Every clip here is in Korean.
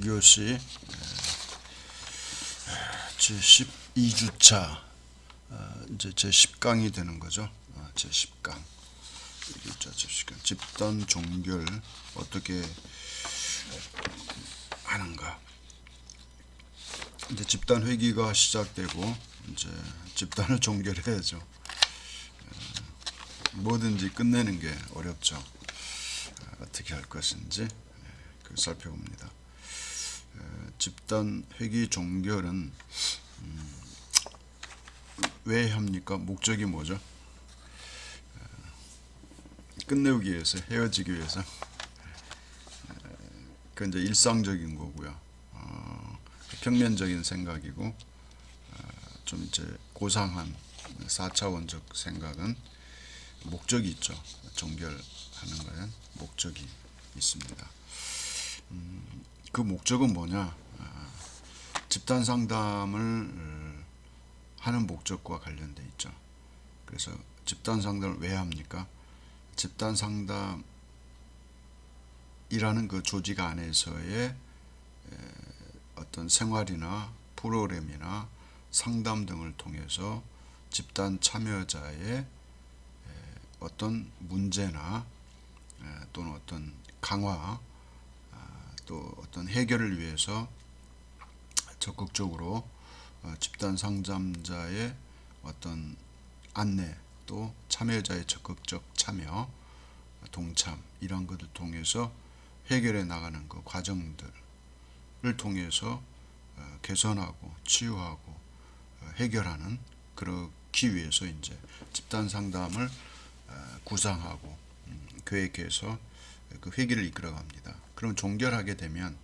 2교시 제 12주차 이제 제 10강이 되는 거죠. 제 10강. 1주차 제 10강. 집단 종결 어떻게 하는가. 이제 집단 회기가 시작되고 이제 집단을 종결해야죠. 뭐든지 끝내는 게 어렵죠. 어떻게 할 것인지 살펴봅니다. 집단 회기 종결은 왜 합니까? 목적이 뭐죠? 끝내기 위해서, 헤어지기 위해서. 그 이제 일상적인 거고요. 평면적인 생각이고, 좀 이제 고상한 4차원적 생각은 목적이 있죠. 종결하는 거는 목적이 있습니다. 그 목적은 뭐냐? 집단 상담을 하는 목적과 관련돼 있죠. 그래서 집단 상담을 왜 합니까? 집단 상담이라는 그 조직 안에서의 어떤 생활이나 프로그램이나 상담 등을 통해서 집단 참여자의 어떤 문제나 또는 어떤 강화 또 어떤 해결을 위해서 적극적으로 집단 상담자의 어떤 안내 또 참여자의 적극적 참여 동참 이런 것을 통해서 해결해 나가는 그 과정들을 통해서 개선하고 치유하고 해결하는 그러기 위해서 이제 집단 상담을 구상하고 계획해서 그 회기를 이끌어갑니다. 그럼 종결하게 되면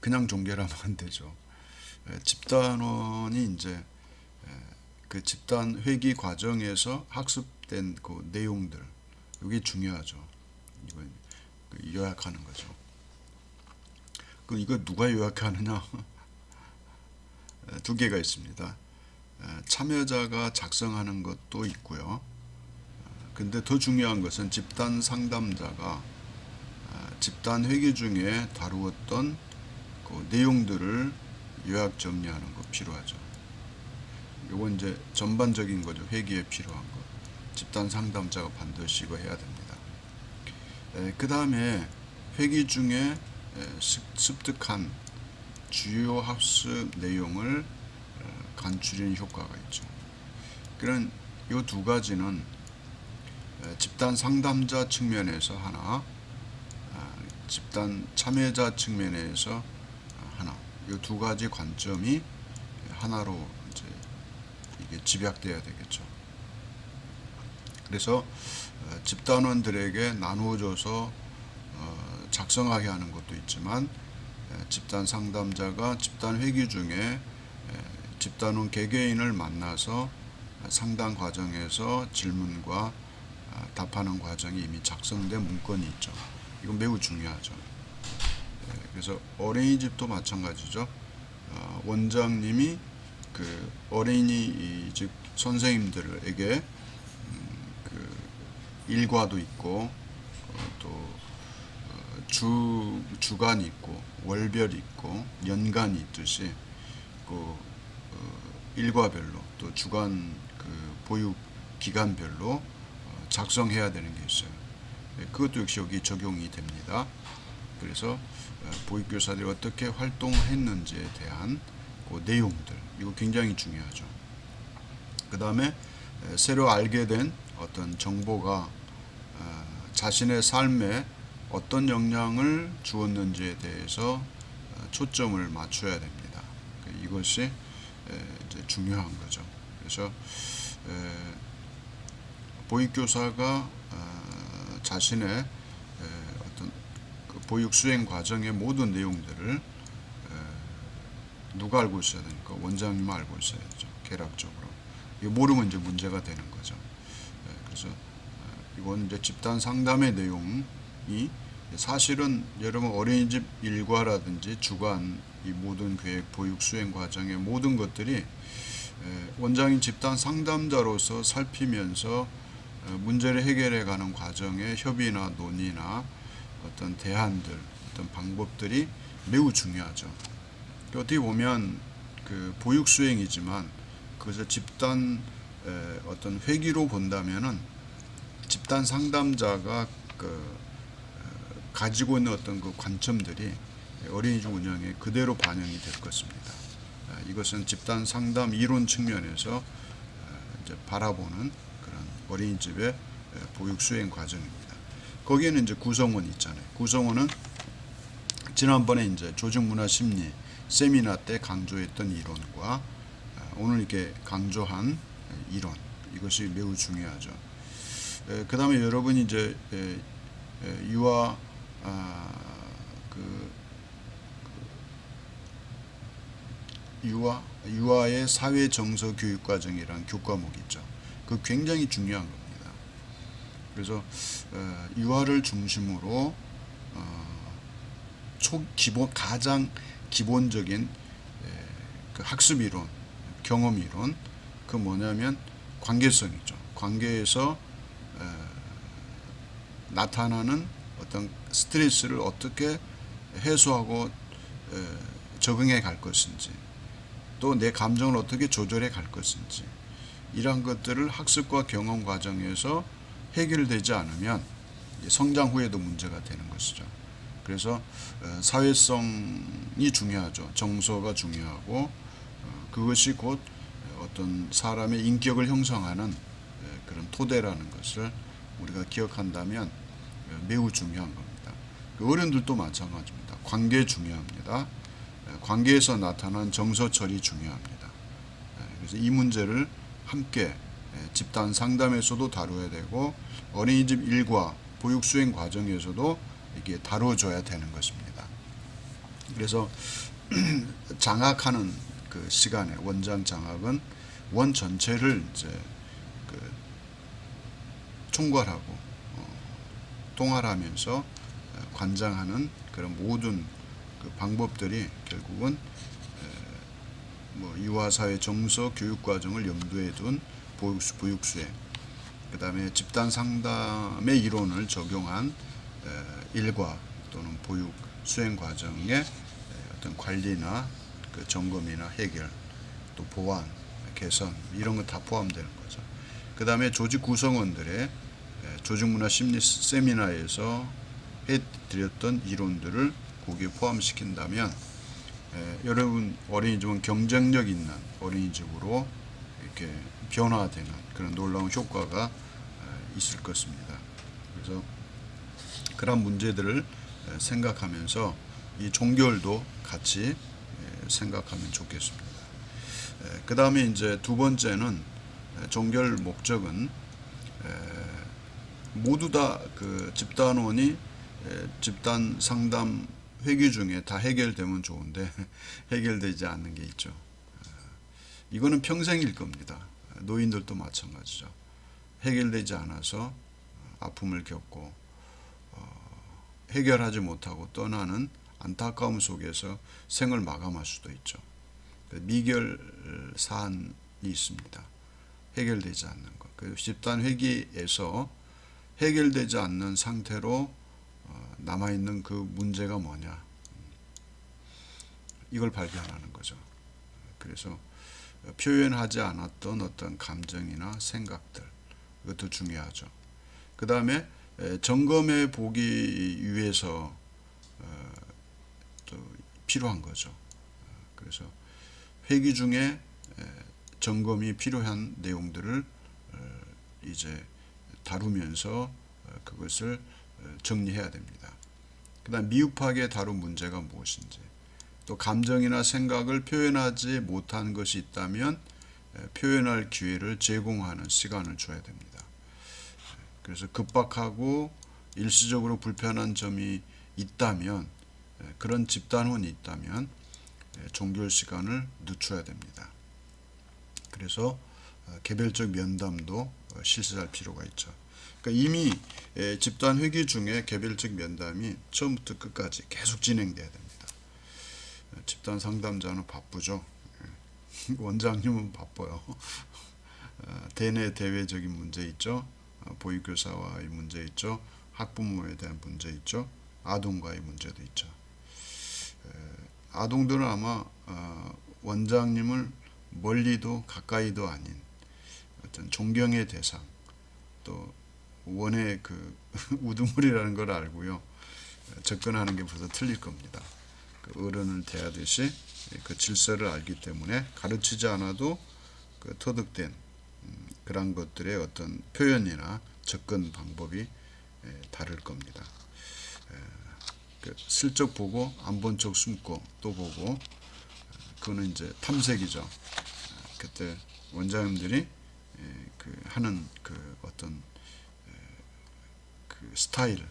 그냥 종결하면 안 되죠. 집단원이 이제 그 집단 회기 과정에서 학습된 그 내용들 이게 중요하죠. 이거 요약하는 거죠. 그럼 이거 누가 요약하느냐? 두 개가 있습니다. 참여자가 작성하는 것도 있고요. 근데 더 중요한 것은 집단 상담자가 집단 회기 중에 다루었던 그 내용들을 요약 정리하는 거 필요하죠. 이건 이제 전반적인 거죠. 회기에 필요한 거. 집단 상담자가 반드시 이거 해야 됩니다. 그 다음에 회기 중에 습득한 주요 학습 내용을 간추리는 효과가 있죠. 그런 이 두 가지는 집단 상담자 측면에서 하나, 집단 참여자 측면에서 하나, 이 두 가지 관점이 하나로 이제 이게 집약돼야 되겠죠. 그래서 집단원들에게 나누어져서 작성하게 하는 것도 있지만 집단 상담자가 집단 회기 중에 집단원 개개인을 만나서 상담 과정에서 질문과 답하는 과정이 이미 작성된 문건이 있죠. 이건 매우 중요하죠. 그래서 어린이집도 마찬가지죠. 원장님이 그 어린이집 선생님들에게 그 일과도 있고 또 주간이 있고 월별이 있고 연간이 있듯이 그 일과별로 또 주간 그 보육 기간별로 작성해야 되는 게 있어요. 그것도 역시 여기 적용이 됩니다. 그래서 보육교사들이 어떻게 활동했는지에 대한 그 내용들 이거 굉장히 중요하죠. 그 다음에 새로 알게 된 어떤 정보가 자신의 삶에 어떤 영향을 주었는지에 대해서 초점을 맞춰야 됩니다. 이것이 이제 중요한 거죠. 그래서 보육교사가 자신의 어떤 그 보육 수행 과정의 모든 내용들을 누가 알고 있어야 되니까 원장님은 알고 있어야죠. 개락적으로. 이거 모르면 이제 문제가 되는 거죠. 그래서 이건 이제 집단 상담의 내용이 사실은 여러분 어린이집 일과라든지 주간 이 모든 계획 보육 수행 과정의 모든 것들이 원장인 집단 상담자로서 살피면서 문제를 해결해 가는 과정의 협의나 논의나 어떤 대안들, 어떤 방법들이 매우 중요하죠. 어떻게 보면 그 보육 수행이지만 그것을 집단 어떤 회기로 본다면은 집단 상담자가 가지고 있는 어떤 그 관점들이 어린이집 운영에 그대로 반영이 될 것입니다. 이것은 집단 상담 이론 측면에서 이제 바라보는 그런 어린이집의 보육 수행 과정입니다. 거기에는 이제 구성원 있잖아요. 구성원은 지난번에 이제 조직 문화 심리 세미나 때 강조했던 이론과 오늘 이렇게 강조한 이론, 이것이 매우 중요하죠. 그 다음에 여러분이 이제 유아 유아의 사회 정서 교육 과정이라는 교과목이 있죠. 그 굉장히 중요한 겁니다. 그래서 유아를 중심으로 가장 기본적인 그 학습 이론, 경험 이론, 그 뭐냐면 관계성이죠. 관계에서 나타나는 어떤 스트레스를 어떻게 해소하고 적응해 갈 것인지, 또 내 감정을 어떻게 조절해 갈 것인지, 이러한 것들을 학습과 경험 과정에서 해결되지 않으면 성장 후에도 문제가 되는 것이죠. 그래서 사회성이 중요하죠. 정서가 중요하고 그것이 곧 어떤 사람의 인격을 형성하는 그런 토대라는 것을 우리가 기억한다면 매우 중요한 겁니다. 어른들도 마찬가지입니다. 관계 중요합니다. 관계에서 나타난 정서 처리 중요합니다. 그래서 이 문제를 함께 집단 상담에서도 다뤄야 되고 어린이집 일과 보육 수행 과정에서도 이게 다뤄줘야 되는 것입니다. 그래서 장학하는 그 시간에 원장 장학은 원 전체를 이제 그 총괄하고 통할하면서 관장하는 그런 모든 그 방법들이 결국은 뭐 유아사회 정서 교육 과정을 염두에 둔 보육 수행, 그 다음에 집단 상담의 이론을 적용한 일과 또는 보육 수행 과정의 어떤 관리나 그 점검이나 해결, 또 보완, 개선 이런 거 다 포함되는 거죠. 그 다음에 조직 구성원들의 조직문화 심리 세미나에서 해드렸던 이론들을 거기에 포함시킨다면 여러분 어린이집은 경쟁력 있는 어린이집으로 이렇게 변화되는 그런 놀라운 효과가 있을 것입니다. 그래서 그런 문제들을 생각하면서 이 종결도 같이 생각하면 좋겠습니다. 그 다음에 이제 두 번째는 종결 목적은 모두 다 그 집단원이 집단 상담 회기 중에 다 해결되면 좋은데 해결되지 않는 게 있죠. 이거는 평생일 겁니다. 노인들도 마찬가지죠. 해결되지 않아서 아픔을 겪고 해결하지 못하고 떠나는 안타까움 속에서 생을 마감할 수도 있죠. 미결 사안이 있습니다. 해결되지 않는 것. 그 집단 회기에서 해결되지 않는 상태로 남아있는 그 문제가 뭐냐. 이걸 발견하는 거죠. 그래서 표현하지 않았던 어떤 감정이나 생각들, 이것도 중요하죠. 그 다음에 점검해 보기 위해서 또 필요한 거죠. 그래서 회기 중에 점검이 필요한 내용들을 이제 다루면서 그것을 정리해야 됩니다. 그 다음 미흡하게 다룬 문제가 무엇인지, 또 감정이나 생각을 표현하지 못한 것이 있다면 표현할 기회를 제공하는 시간을 줘야 됩니다. 그래서 급박하고 일시적으로 불편한 점이 있다면, 그런 집단원이 있다면 종결 시간을 늦춰야 됩니다. 그래서 개별적 면담도 실시할 필요가 있죠. 그러니까 이미 집단 회기 중에 개별적 면담이 처음부터 끝까지 계속 진행돼야 됩니다. 집단 상담자는 바쁘죠. 원장님은 바빠요. 대내 대외적인 문제 있죠. 보육교사와의 문제 있죠. 학부모에 대한 문제 있죠. 아동과의 문제도 있죠. 아동들은 아마 원장님을 멀리도 가까이도 아닌 어떤 존경의 대상, 또 원의 그 우두머리라는 걸 알고요. 접근하는 게 벌써 틀릴 겁니다. 그 어른을 대하듯이 그 질서를 알기 때문에 가르치지 않아도 그 터득된 그런 것들의 어떤 표현이나 접근 방법이 다를 겁니다. 그 슬쩍 보고 안 본 척 숨고 또 보고, 그거는 이제 탐색이죠. 그때 원장님들이 그 하는 그 어떤 그 스타일,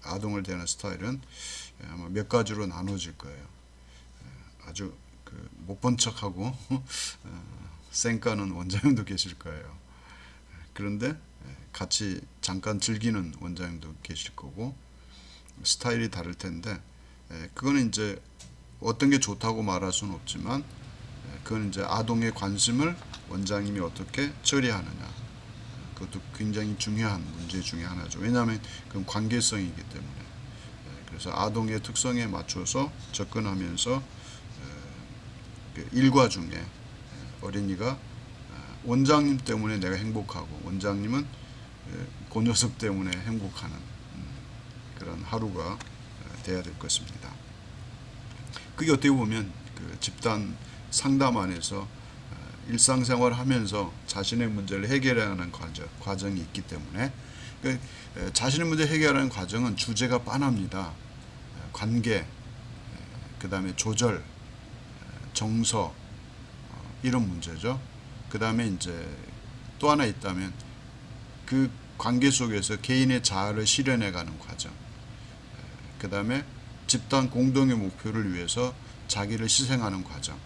아동을 대하는 스타일은 아마 몇 가지로 나눠질 거예요. 아주 그 못 본 척하고 쌩까는 원장님도 계실 거예요. 그런데 같이 잠깐 즐기는 원장님도 계실 거고, 스타일이 다를 텐데, 그거는 이제 어떤 게 좋다고 말할 수는 없지만, 그건 이제 아동의 관심을 원장님이 어떻게 처리하느냐, 그것도 굉장히 중요한 문제 중에 하나죠. 왜냐하면 그건 관계성이기 때문에. 그래서 아동의 특성에 맞춰서 접근하면서 그 일과 중에 어린이가 원장님 때문에 내가 행복하고 원장님은 그 녀석 때문에 행복하는 그런 하루가 돼야 될 것입니다. 그게 어떻게 보면 그 집단 상담 안에서 일상생활을 하면서 자신의 문제를 해결하는 과정이 있기 때문에, 그 자신의 문제 해결하는 과정은 주제가 빤합니다. 관계, 그 다음에 조절, 정서, 이런 문제죠. 그 다음에 이제 또 하나 있다면 그 관계 속에서 개인의 자아를 실현해가는 과정, 그 다음에 집단 공동의 목표를 위해서 자기를 희생하는 과정,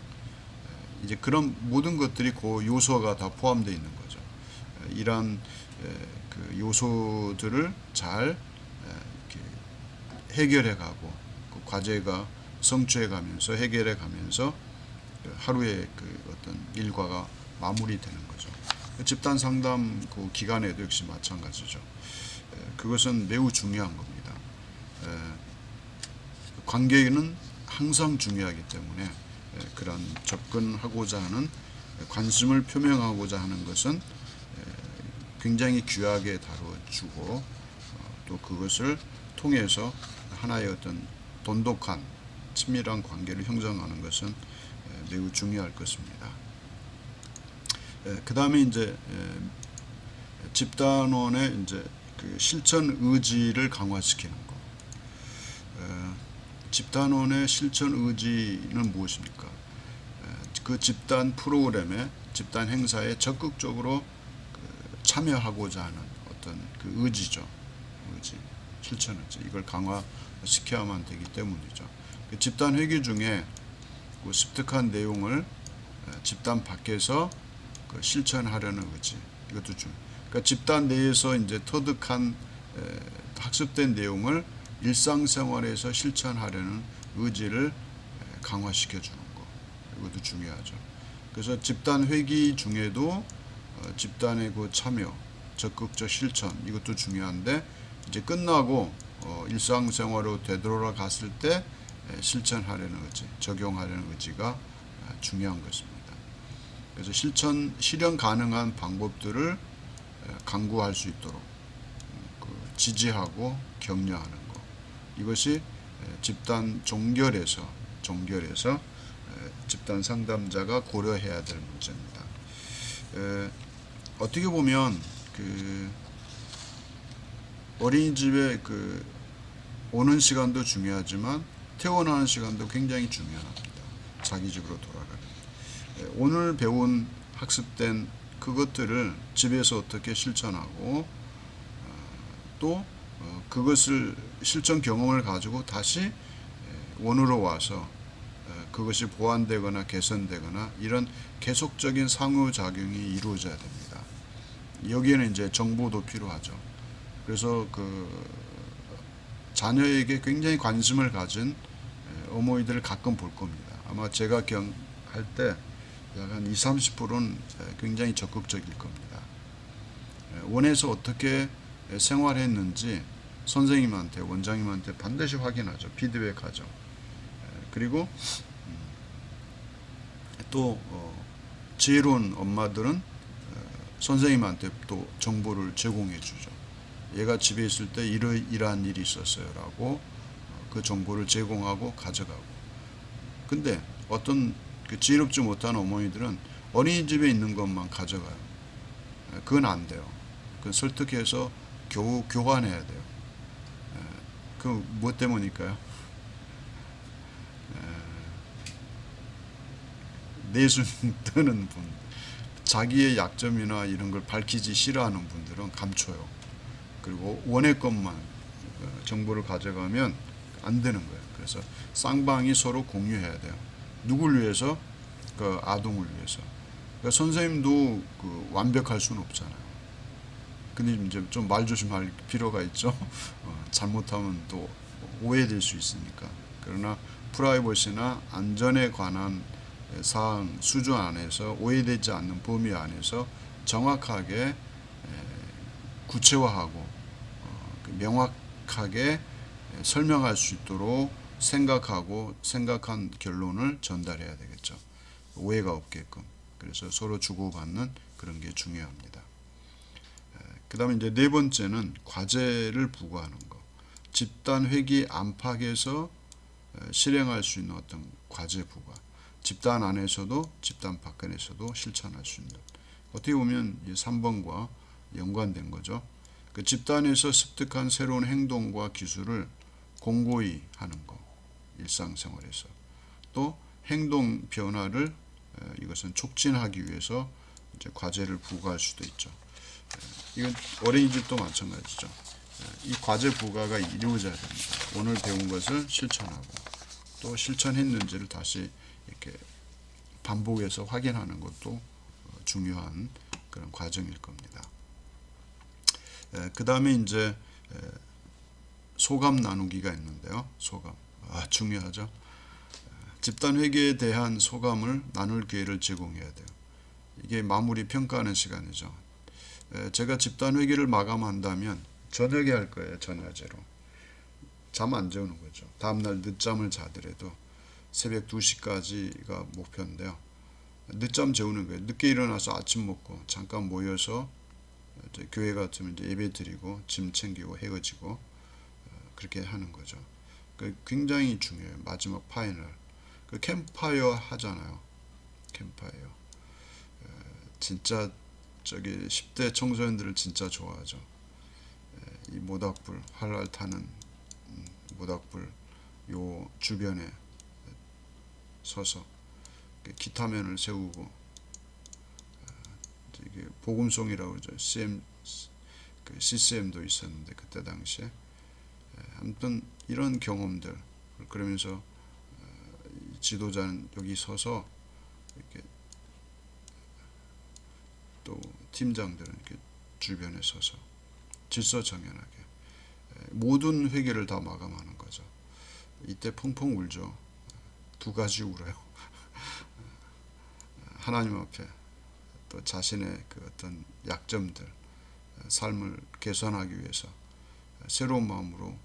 이제 그런 모든 것들이 그 요소가 다 포함되어 있는 거죠. 이러한 그 요소들을 잘 해결해가고 그 과제가 성취해가면서 해결해가면서 하루의 그 어떤 일과가 마무리되는 거죠. 집단 상담 그 기간에도 역시 마찬가지죠. 그것은 매우 중요한 겁니다. 관계는 항상 중요하기 때문에 그런 접근하고자 하는, 관심을 표명하고자 하는 것은 굉장히 귀하게 다뤄주고, 또 그것을 통해서 하나의 어떤 돈독한 친밀한 관계를 형성하는 것은 매우 중요할 것입니다. 그 다음에 이제 집단원의 이제 그 실천 의지를 강화시키는 것. 집단원의 실천 의지는 무엇입니까? 그 집단 프로그램에, 집단 행사에 적극적으로 참여하고자 하는 어떤 그 의지죠. 의지, 실천 의지. 이걸 강화시켜야만 되기 때문이죠. 그 집단 회기 중에 그 습득한 내용을 집단 밖에서 그 실천하려는 의지, 이것도 좀. 그러니까 집단 내에서 이제 터득한 학습된 내용을 일상생활에서 실천하려는 의지를 강화시켜 주는 것, 이것도 중요하죠. 그래서 집단 회기 중에도 집단의 그 참여, 적극적 실천, 이것도 중요한데, 이제 끝나고 일상생활로 되돌아갔을 때 실천하려는 의지, 적용하려는 의지가 중요한 것입니다. 그래서 실현 가능한 방법들을 강구할 수 있도록 지지하고 격려하는 것, 이것이 집단 종결에서 집단 상담자가 고려해야 될 문제입니다. 어떻게 보면 그 어린이집에 그 오는 시간도 중요하지만 퇴원하는 시간도 굉장히 중요합니다. 자기 집으로 돌아가는. 오늘 배운 학습된 그것들을 집에서 어떻게 실천하고, 또 그것을 실천 경험을 가지고 다시 원으로 와서 그것이 보완되거나 개선되거나, 이런 계속적인 상호작용이 이루어져야 됩니다. 여기에는 이제 정보도 필요하죠. 그래서 그 자녀에게 굉장히 관심을 가진 어머니들을 가끔 볼 겁니다. 아마 제가 경할 때 약 한 20-30%는 굉장히 적극적일 겁니다. 원에서 어떻게 생활했는지 선생님한테, 원장님한테 반드시 확인하죠. 피드백하죠. 그리고 또 지혜로운 엄마들은 선생님한테 또 정보를 제공해 주죠. 얘가 집에 있을 때 이러한 일이 있었어요 라고 그 정보를 제공하고 가져가고. 근데 어떤 그 지혜롭지 못한 어머니들은 어린이집에 있는 것만 가져가요. 그건 안 돼요. 그건 설득해서 교환해야 돼요. 그 무엇 때문일까요? 내숭 뜨는 분, 자기의 약점이나 이런 걸 밝히지 싫어하는 분들은 감춰요. 그리고 원의 것만 정보를 가져가면 안 되는 거예요. 그래서 쌍방이 서로 공유해야 돼요. 누굴 위해서? 그 아동을 위해서. 그러니까 선생님도 그 완벽할 수는 없잖아요. 근데 이제 좀 말 조심할 필요가 있죠. 잘못하면 또 오해될 수 있으니까. 그러나 프라이버시나 안전에 관한 사항 수준 안에서 오해되지 않는 범위 안에서 정확하게 구체화하고 명확하게 설명할 수 있도록 생각하고 생각한 결론을 전달해야 되겠죠. 오해가 없게끔. 그래서 서로 주고받는 그런 게 중요합니다. 그 다음에 이제 네 번째는 과제를 부과하는 거. 집단 회기 안팎에서 실행할 수 있는 어떤 과제 부과. 집단 안에서도 집단 밖에서도 실천할 수 있는. 어떻게 보면 이 3번과 연관된 거죠. 그 집단에서 습득한 새로운 행동과 기술을 공고히 하는 거. 일상생활에서. 또 행동 변화를 이것은 촉진하기 위해서 이제 과제를 부과할 수도 있죠. 이건 어린이집도 마찬가지죠. 이 과제 부과가 이루어져야 됩니다. 오늘 배운 것을 실천하고 또 실천했는지를 다시 이렇게 반복해서 확인하는 것도 중요한 그런 과정일 겁니다. 그 다음에 이제 소감 나누기가 있는데요. 소감. 중요하죠. 집단 회계에 대한 소감을 나눌 기회를 제공해야 돼요. 이게 마무리 평가하는 시간이죠. 제가 집단 회계를 마감한다면 저녁에 할 거예요. 전야제로. 잠 안 재우는 거죠. 다음날 늦잠을 자더라도 새벽 2시까지가 목표인데요. 늦잠 재우는 거예요. 늦게 일어나서 아침 먹고 잠깐 모여서 이제 교회 같으면 이제 예배 드리고 짐 챙기고 헤어지고 그렇게 하는 거죠. 굉장히 중요해요. 마지막 파이널. 그 캠프파이어 하잖아요. 캠프파이어. 진짜 저기 10대 청소년들을 진짜 좋아하죠. 이 모닥불 활활 타는 모닥불 요 주변에 서서 기타면을 세우고 이게 복음송이라고 그러죠. CCM도 있었는데 그때 당시에 아무튼 이런 경험들 그러면서 지도자는 여기 서서 이렇게 또 팀장들은 이렇게 주변에 서서 질서정연하게 모든 회개를 다 마감하는 거죠. 이때 펑펑 울죠. 두 가지 울어요. 하나님 앞에 또 자신의 그 어떤 약점들 삶을 개선하기 위해서 새로운 마음으로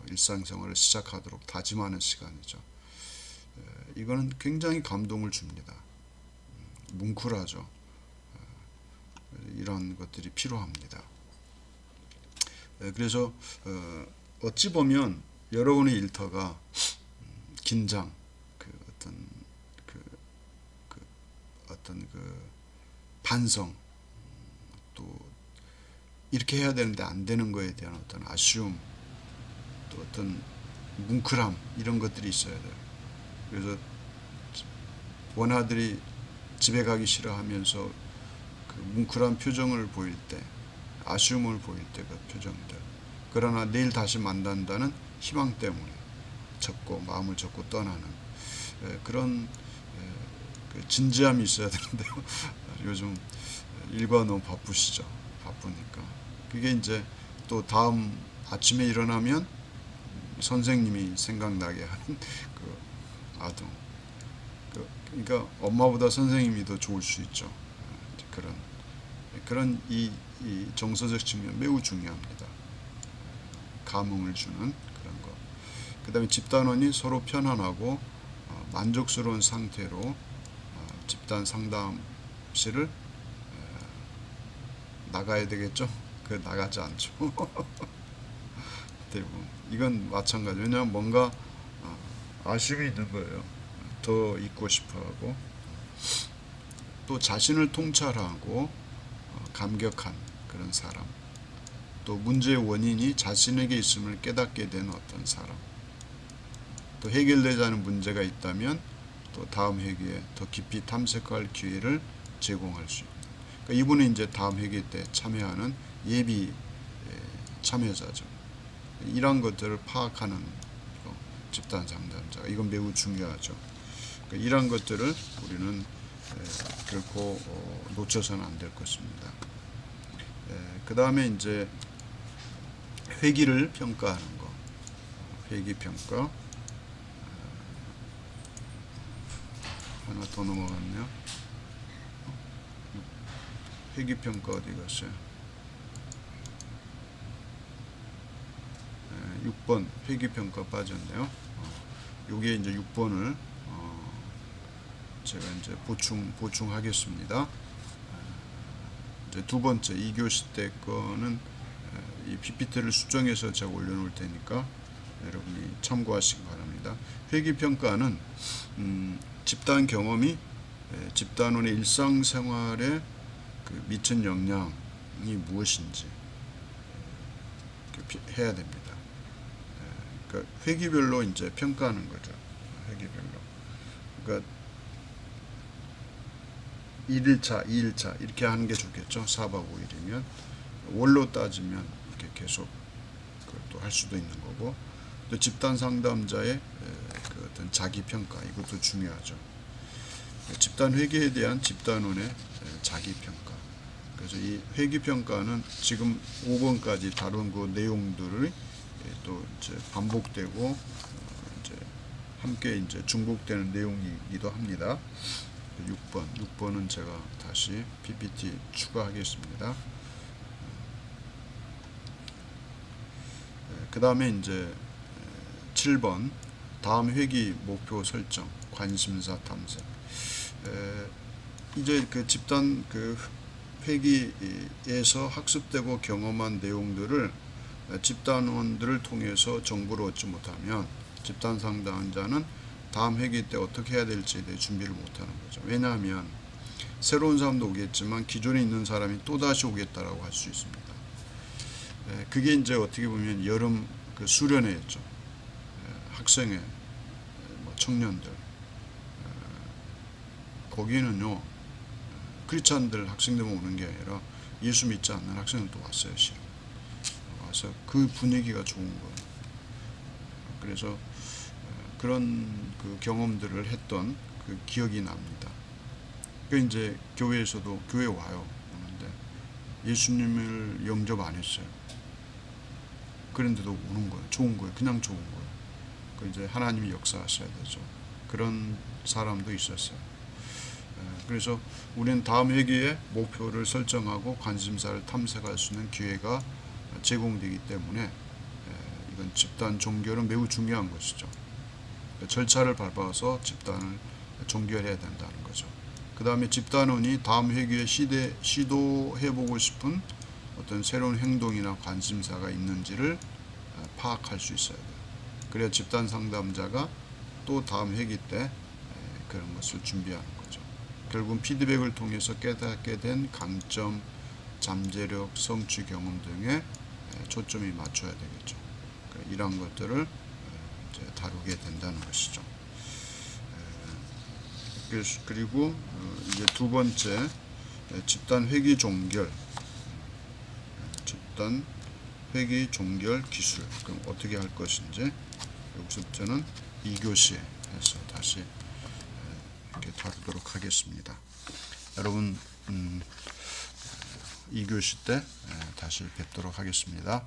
일상생활을 시작하도록 다짐하는 시간이죠. 이거는 굉장히 감동을 줍니다. 뭉클하죠. 이런 것들이 필요합니다. 그래서 어찌 보면 여러분의 일터가 긴장, 어떤 반성, 또 이렇게 해야 되는데 안 되는 거에 대한 어떤 아쉬움, 또 어떤 뭉클함 이런 것들이 있어야 돼요. 그래서 원아들이 집에 가기 싫어하면서 그 뭉클한 표정을 보일 때, 아쉬움을 보일 때 그 표정들. 그러나 내일 다시 만난다는 희망 때문에 마음을 접고 떠나는 그런 진지함이 있어야 되는데요. 요즘 일과 너무 바쁘시죠. 바쁘니까. 그게 이제 또 다음 아침에 일어나면 선생님이 생각나게 하는 그 아동. 그러니까 엄마보다 선생님이 더 좋을 수 있죠. 그런 이 정서적 측면 매우 중요합니다. 감흥을 주는 그런 거. 그 다음에 집단원이 서로 편안하고 만족스러운 상태로 집단 상담실을 나가야 되겠죠? 나가지 않죠. 대부분 이건 마찬가지. 왜냐하면 뭔가 아쉬움이 있는 거예요. 더 있고 싶어하고 또 자신을 통찰하고 감격한 그런 사람, 또 문제의 원인이 자신에게 있음을 깨닫게 된 어떤 사람, 또 해결되지 않은 문제가 있다면 또 다음 회개에 더 깊이 탐색할 기회를 제공할 수 있는, 그러니까 이분은 이제 다음 회개 때 참여하는 예비 참여자죠. 이런 것들을 파악하는 집단 상담자, 이건 매우 중요하죠. 그러니까 이런 것들을 우리는 결코 놓쳐서는 안 될 것입니다. 그 다음에 이제 회기를 평가하는 거, 회기 평가. 하나 더 넘어갔네요. 회기 평가 어디 갔어요? 6번 회기 평가 빠졌네요. 요게 이제 6번을 제가 이제 보충하겠습니다. 이제 두 번째 2교시 때 거는 이 PPT를 수정해서 제가 올려놓을 테니까 여러분이 참고하시기 바랍니다. 회기평가는 집단 경험이 집단원의 일상생활에 미친 영향이 무엇인지 해야 됩니다. 그러니까 회기별로 이제 평가하는 거죠. 회기별로. 그러니까 1일차, 2일차 이렇게 하는 게 좋겠죠. 4박 5일이면 월로 따지면 이렇게 계속 그것도 할 수도 있는 거고, 또 집단 상담자의 그 어떤 자기 평가, 이것도 중요하죠. 집단 회계에 대한 집단원의 자기 평가. 그래서 이 회계 평가는 지금 5번까지 다룬 그 내용들을 또 이제 반복되고 이제 함께 이제 중복되는 내용이기도 합니다. 6번은 제가 다시 PPT 추가하겠습니다. 그 다음에 이제 7번 다음 회기 목표 설정, 관심사 탐색. 이제 그 집단 그 회기에서 학습되고 경험한 내용들을 집단원들을 통해서 정보를 얻지 못하면 집단 상담자는 다음 회기 때 어떻게 해야 될지에 대해 준비를 못하는 거죠. 왜냐하면 새로운 사람도 오겠지만 기존에 있는 사람이 또다시 오겠다라고 할 수 있습니다. 그게 이제 어떻게 보면 여름 그 수련회였죠. 학생회, 청년들, 거기는요 크리스찬들 학생들만 오는 게 아니라 예수 믿지 않는 학생들도 왔어요. 실은 와서 그 분위기가 좋은 거예요. 그래서 그런 그 경험들을 했던 그 기억이 납니다. 그 이제 교회에서도 교회 와요. 오는데 예수님을 영접 안 했어요. 그런데도 오는 거예요. 좋은 거예요. 그냥 좋은 거예요. 그 이제 하나님이 역사하셔야 되죠. 그런 사람도 있었어요. 그래서 우리는 다음 회기에 목표를 설정하고 관심사를 탐색할 수 있는 기회가 제공되기 때문에 이건 집단 종결은 매우 중요한 것이죠. 절차를 밟아서 집단을 종결해야 된다는 거죠. 그 다음에 집단원이 다음 회기에 시도해보고 싶은 어떤 새로운 행동이나 관심사가 있는지를 파악할 수 있어야 돼요. 그래야 집단 상담자가 또 다음 회기 때 그런 것을 준비하는 거죠. 결국은 피드백을 통해서 깨닫게 된 강점, 잠재력, 성취 경험 등에 초점이 맞춰야 되겠죠. 이런 것들을 이제 다루게 된다는 것이죠. 그리고 이제 두 번째 집단 회기 종결, 집단 회기 종결 기술. 그럼 어떻게 할 것인지 여기서부터는 2교시에 해서 다시 이렇게 다루도록 하겠습니다. 여러분 2교시 때 다시 뵙도록 하겠습니다.